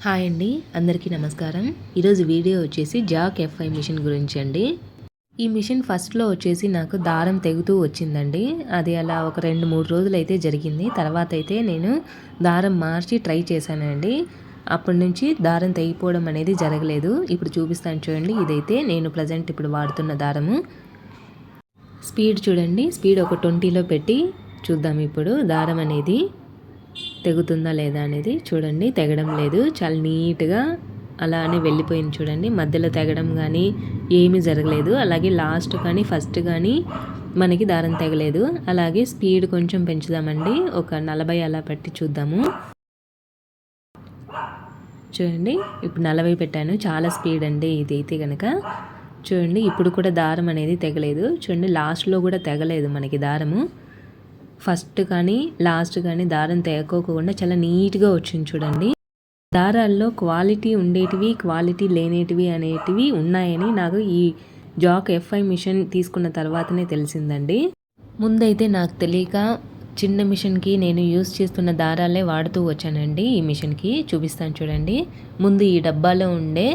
Hi అండి, అందరికీ నమస్కారం. ఈరోజు వీడియో వచ్చేసి జాక్ F5 మిషన్ గురించి అండి. ఈ మిషన్ ఫస్ట్లో వచ్చేసి నాకు దారం తెగుతూ వచ్చిందండి. అది అలా ఒక 2-3 రోజులైతే జరిగింది. తర్వాత అయితే నేను దారం మార్చి ట్రై చేశానండి. అప్పటి నుంచి దారం తెగిపోవడం అనేది జరగలేదు. ఇప్పుడు చూపిస్తాను చూడండి. ఇదైతే నేను ప్రజెంట్ ఇప్పుడు వాడుతున్న దారము. స్పీడ్ చూడండి, స్పీడ్ ఒక 20లో పెట్టి చూద్దాం ఇప్పుడు దారం అనేది తెగుతుందా లేదా అనేది. చూడండి, తెగడం లేదు, చాలా నీట్గా అలానే వెళ్ళిపోయింది. చూడండి, మధ్యలో తెగడం కానీ ఏమీ జరగలేదు. అలాగే లాస్ట్ కానీ ఫస్ట్ కానీ మనకి దారం తెగలేదు. అలాగే స్పీడ్ కొంచెం పెంచుదామండి, ఒక 40 అలా పెట్టి చూద్దాము. చూడండి, ఇప్పుడు 40 పెట్టాను. చాలా స్పీడ్ అండి ఇదైతే కనుక. చూడండి, ఇప్పుడు కూడా దారం అనేది తెగలేదు. చూడండి, లాస్ట్లో కూడా తెగలేదు మనకి దారము. ఫస్ట్ కానీ లాస్ట్ కానీ దారం తెగకోకుండా చాలా నీట్గా వచ్చింది. చూడండి, దారాల్లో క్వాలిటీ ఉండేటివి, క్వాలిటీ లేనేటివి అనేటివి ఉన్నాయని నాకు ఈ జాక్ F5 మిషన్ తీసుకున్న తర్వాతనే తెలిసిందండి. ముందైతే నాకు తెలియక చిన్న మిషన్కి నేను యూస్ చేస్తున్న దారాలే వాడుతూ వచ్చానండి. ఈ మిషన్కి చూపిస్తాను చూడండి. ముందు ఈ డబ్బాలో ఉండే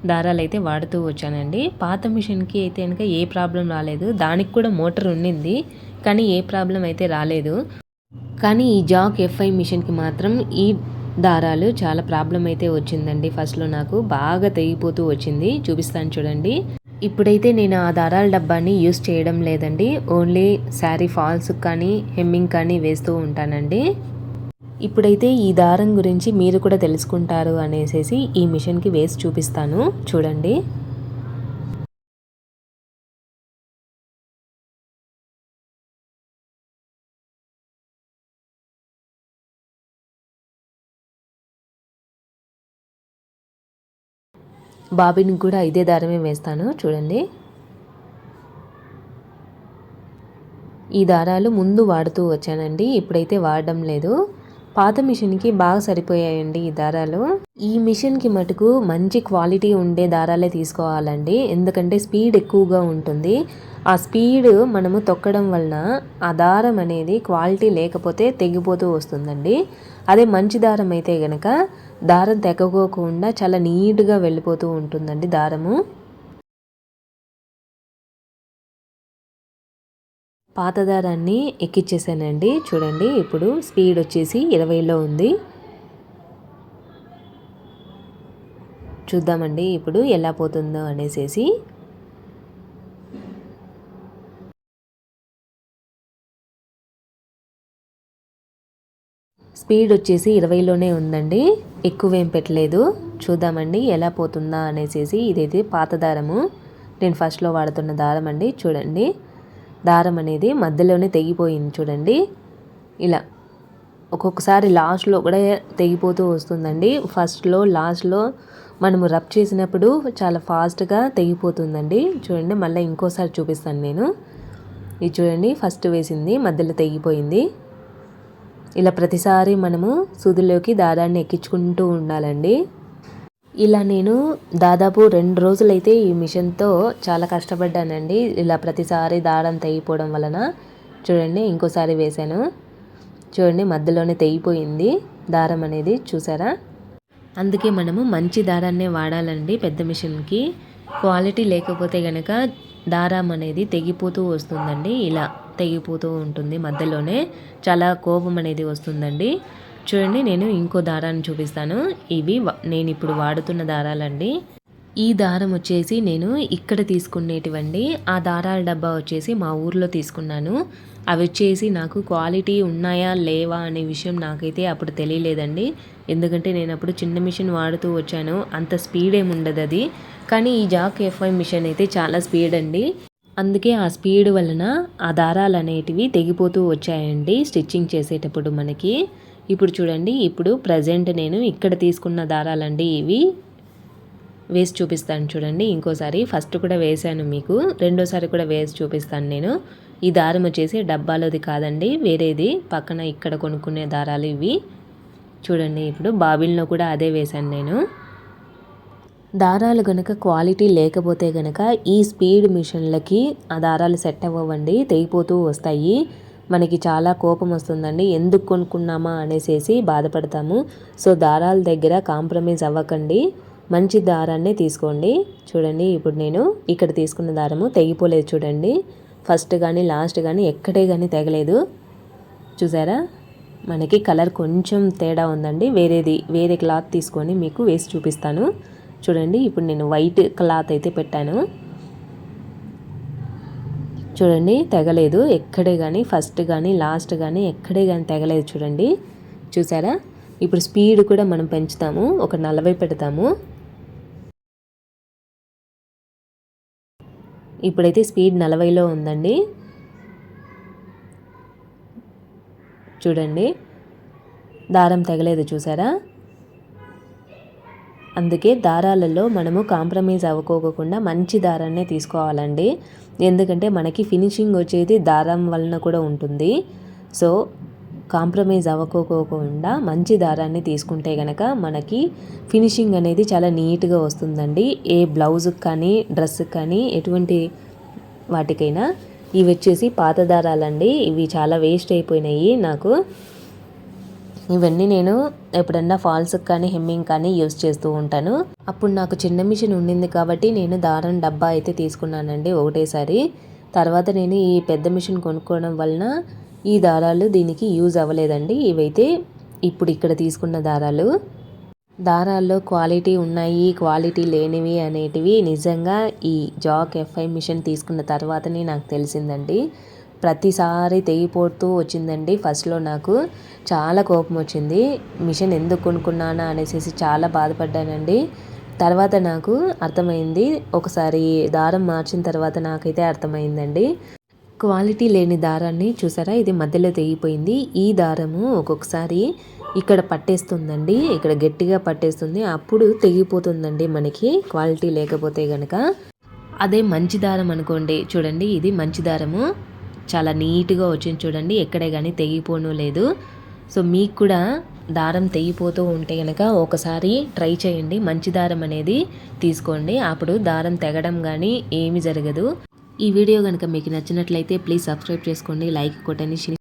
దారాలు అయితే వాడుతూ వచ్చానండి. పాత మిషన్కి అయితే కనుక ఏ ప్రాబ్లం రాలేదు. దానికి కూడా మోటార్ ఉండింది, కానీ ఏ ప్రాబ్లం అయితే రాలేదు. కానీ ఈ జాక్ F5 మిషన్కి మాత్రం ఈ దారాలు చాలా ప్రాబ్లం అయితే వచ్చిందండి. ఫస్ట్లో నాకు బాగా తెగిపోతూ వచ్చింది. చూపిస్తాను చూడండి. ఇప్పుడైతే నేను ఆ దారాల డబ్బాని యూస్ చేయడం లేదండి. ఓన్లీ శారీ ఫాల్స్ కానీ హెమ్మింగ్ కానీ వేస్తూ ఉంటానండి. ఇప్పుడైతే ఈ దారం గురించి మీరు కూడా తెలుసుకుంటారు అనేసి ఈ మిషన్కి వేసి చూపిస్తాను చూడండి. బాబిన్కి కూడా ఇదే దారమే వేస్తాను చూడండి. ఈ దారాలు ముందు వాడుతూ వచ్చానండి, ఇప్పుడైతే వాడడం లేదు. పాత మిషన్కి బాగా సరిపోయాయండి ఈ దారాలు. ఈ మిషన్కి మటుకు మంచి క్వాలిటీ ఉండే దారాలే తీసుకోవాలండి, ఎందుకంటే స్పీడ్ ఎక్కువగా ఉంటుంది. ఆ స్పీడ్ మనము తొక్కడం వలన ఆ దారం అనేది క్వాలిటీ లేకపోతే తెగిపోతూ వస్తుందండి. అదే మంచి దారం అయితే గనక దారం తెగకోకుండా చాలా నీట్గా వెళ్ళిపోతూ ఉంటుందండి దారము. పాత దారాన్ని ఎక్కిచ్చేసానండి. చూడండి, ఇప్పుడు స్పీడ్ వచ్చేసి 20లో ఉంది. చూద్దామండి ఇప్పుడు ఎలా పోతుందో అనేసి. స్పీడ్ వచ్చేసి 20లోనే ఉందండి, ఎక్కువేం పెట్టలేదు. చూద్దామండి ఎలా పోతుందా అనేసి. ఇదైతే పాత దారము, నేను ఫస్ట్లో వాడుతున్న దారం అండి. చూడండి, దారం అనేది మధ్యలోనే తెగిపోయింది. చూడండి, ఇలా ఒక్కొక్కసారి లాస్ట్లో కూడా తెగిపోతూ వస్తుందండి. ఫస్ట్లో లాస్ట్లో మనము రబ్ చేసినప్పుడు చాలా ఫాస్ట్గా తెగిపోతుందండి. చూడండి, మళ్ళీ ఇంకోసారి చూపిస్తాను నేను. ఇది చూడండి, ఫస్ట్ వేసింది మధ్యలో తెగిపోయింది. ఇలా ప్రతిసారి మనము సూదిలోకి దారాన్ని ఎక్కించుకుంటూ ఉండాలండి. ఇలా నేను దాదాపు 2 రోజులైతే ఈ మిషన్తో చాలా కష్టపడ్డానండి. ఇలా ప్రతిసారి దారం తెగిపోవడం వలన. చూడండి, ఇంకోసారి వేశాను. చూడండి, మధ్యలోనే తెగిపోయింది దారం అనేది, చూసారా? అందుకే మనము మంచి దారాన్నే వాడాలండి పెద్ద మిషన్కి. క్వాలిటీ లేకపోతే కనుక దారం అనేది తెగిపోతూ వస్తుందండి. ఇలా తెగిపోతూ ఉంటుంది మధ్యలోనే, చాలా కోపం అనేది వస్తుందండి. చూడండి, నేను ఇంకో దారాన్ని చూపిస్తాను. ఇవి నేను ఇప్పుడు వాడుతున్న దారాలండి. ఈ దారం వచ్చేసి నేను ఇక్కడ తీసుకునేటివండి. ఆ దారాల డబ్బా వచ్చేసి మా ఊర్లో తీసుకున్నాను. అవి వచ్చేసి నాకు క్వాలిటీ ఉన్నాయా లేవా అనే విషయం నాకైతే అప్పుడు తెలియలేదండి, ఎందుకంటే నేను అప్పుడు చిన్న మిషన్ వాడుతూ వచ్చాను. అంత స్పీడ్ ఏమి ఉండదు అది. కానీ ఈ జాక్ F5 మిషన్ అయితే చాలా స్పీడ్ అండి. అందుకే ఆ స్పీడ్ వలన ఆ దారాలు అనేటివి తెగిపోతూ వచ్చాయండి స్టిచ్చింగ్ చేసేటప్పుడు మనకి. ఇప్పుడు చూడండి, ఇప్పుడు ప్రజెంట్ నేను ఇక్కడ తీసుకున్న దారాలండి ఇవి. వేసి చూపిస్తాను చూడండి ఇంకోసారి. ఫస్ట్ కూడా వేసాను మీకు, రెండోసారి కూడా వేసి చూపిస్తాను నేను. ఈ దారం వచ్చేసి డబ్బాలోది కాదండి, వేరేది, పక్కన ఇక్కడ కొనుక్కునే దారాలు ఇవి. చూడండి, ఇప్పుడు బాబిన్లో కూడా అదే వేశాను నేను. దారాలు గనక క్వాలిటీ లేకపోతే గనక ఈ స్పీడ్ మిషన్లకి ఆ దారాలు సెట్ అవ్వండి, తెగిపోతూ వస్తాయి. మనకి చాలా కోపం వస్తుందండి. ఎందుకు కొనుక్కున్నామా అనేసి బాధపడతాము. సో దారాల దగ్గర కాంప్రమైజ్ అవ్వకండి, మంచి దారాన్నే తీసుకోండి. చూడండి ఇప్పుడు నేను ఇక్కడ తీసుకున్న దారము తెగిపోలేదు చూడండి. ఫస్ట్ కానీ లాస్ట్ కానీ ఎక్కడే కానీ తెగలేదు. చూసారా, మనకి కలర్ కొంచెం తేడా ఉందండి. వేరే క్లాత్ తీసుకొని మీకు వేసి చూపిస్తాను. చూడండి ఇప్పుడు నేను వైట్ క్లాత్ అయితే పెట్టాను. చూడండి తెగలేదు ఎక్కడే కానీ, ఫస్ట్ కానీ లాస్ట్ కానీ ఎక్కడే కానీ తెగలేదు చూడండి. చూసారా, ఇప్పుడు స్పీడ్ కూడా మనం పెంచుతాము, ఒక 40 పెడతాము. ఇప్పుడైతే స్పీడ్ 40లో ఉందండి. చూడండి దారం తెగలేదు చూసారా. అందుకే దారాలలో మనము కాంప్రమైజ్ అవ్వకోకుండా మంచి దారాన్నే తీసుకోవాలండి. ఎందుకంటే మనకి ఫినిషింగ్ వచ్చేది దారం వలన కూడా ఉంటుంది. సో కాంప్రమైజ్ అవ్వకోకుండా మంచి దారాన్ని తీసుకుంటే కనుక మనకి ఫినిషింగ్ అనేది చాలా నీట్గా వస్తుందండి. ఏ బ్లౌజ్కి కానీ డ్రెస్కి కానీ ఎటువంటి వాటికైనా. ఇవి వచ్చేసి పాత దారాలండి, ఇవి చాలా వేస్ట్ అయిపోయినాయి నాకు. ఇవన్నీ నేను ఎప్పుడన్నా ఫాల్స్కి కానీ హెమ్మింగ్ కానీ యూస్ చేస్తూ ఉంటాను. అప్పుడు నాకు చిన్న మిషన్ ఉండింది కాబట్టి నేను దారం డబ్బా అయితే తీసుకున్నానండి ఒకటేసారి. తర్వాత నేను ఈ పెద్ద మిషన్ కొనుక్కోవడం వలన ఈ దారాలు దీనికి యూజ్ అవ్వలేదండి. ఇవైతే ఇప్పుడు ఇక్కడ తీసుకున్న దారాల్లో క్వాలిటీ ఉన్నాయి, క్వాలిటీ లేనివి అనేటివి నిజంగా ఈ జాక్ F5 మిషన్ తీసుకున్న తర్వాతనే నాకు తెలిసిందండి. ప్రతిసారి తెగిపోతూ వచ్చిందండి. ఫస్ట్లో నాకు చాలా కోపం వచ్చింది, మిషన్ ఎందుకు కొనుక్కున్నానా అనేసి చాలా బాధపడ్డానండి. తర్వాత నాకు అర్థమైంది, ఒకసారి దారం మార్చిన తర్వాత నాకైతే అర్థమైందండి. క్వాలిటీ లేని దారాన్ని చూసారా, ఇది మధ్యలో తెగిపోయింది. ఈ దారము ఒక్కొక్కసారి ఇక్కడ పట్టేస్తుందండి, ఇక్కడ గట్టిగా పట్టేస్తుంది, అప్పుడు తెగిపోతుందండి మనకి క్వాలిటీ లేకపోతే గనక. అదే మంచి దారం అనుకోండి, చూడండి ఇది మంచి దారము, చాలా నీట్గా వచ్చింది చూడండి, ఎక్కడే కానీ తెగిపోను లేదు. సో మీకు కూడా దారం తెగిపోతూ ఉంటే కనుక ఒకసారి ట్రై చేయండి, మంచి దారం అనేది తీసుకోండి, అప్పుడు దారం తెగడం కానీ ఏమీ జరగదు. ఈ వీడియో కనుక మీకు నచ్చినట్లయితే ప్లీజ్ సబ్స్క్రైబ్ చేసుకోండి, లైక్ కొట్టండి.